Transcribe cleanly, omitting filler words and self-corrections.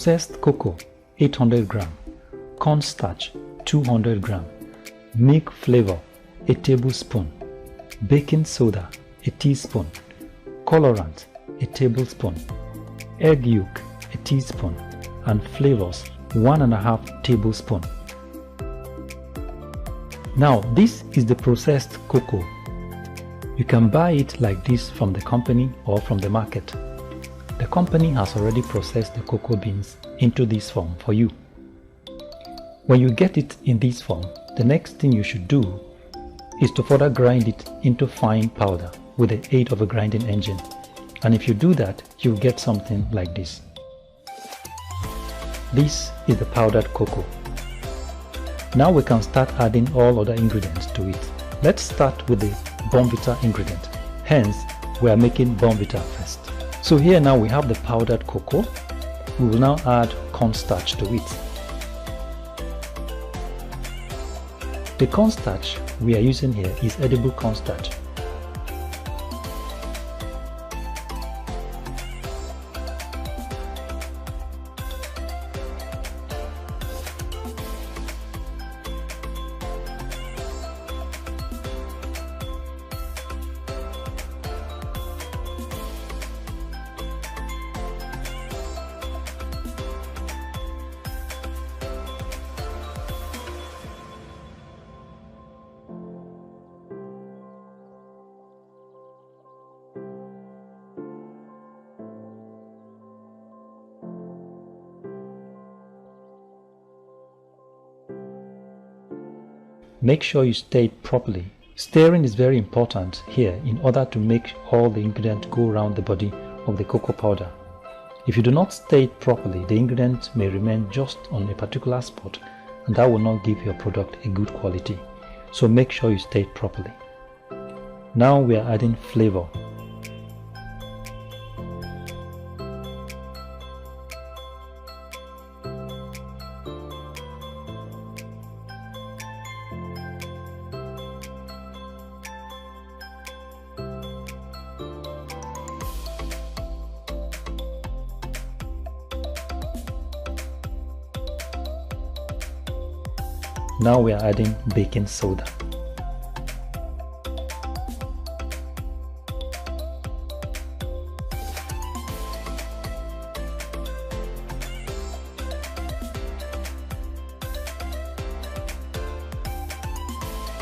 processed cocoa 800 gram, cornstarch 200 gram, milk flavor a tablespoon, baking soda a teaspoon, colorant a tablespoon, egg yolk a teaspoon, and flavors 1.5 tablespoon. Now this is the processed cocoa. You can buy it like this from the company or from the market. The company has already processed the cocoa beans into this form for you. When you get it in this form, the next thing you should do is to further grind it into fine powder with the aid of a grinding engine. And if you do that, you'll get something like this. This is the powdered cocoa. Now we can start adding all other ingredients to it. Let's start with the bornvita ingredient. Hence, we are making bornvita first. So here now we have the powdered cocoa. We will now add cornstarch to it. The cornstarch we are using here is edible cornstarch. Make sure you stir it properly. Stirring is very important here in order to make all the ingredients go around the body of the cocoa powder. If you do not stir it properly, the ingredients may remain just on a particular spot, and that will not give your product a good quality. So make sure you stir it properly. Now we are adding flavor. Now we are adding baking soda.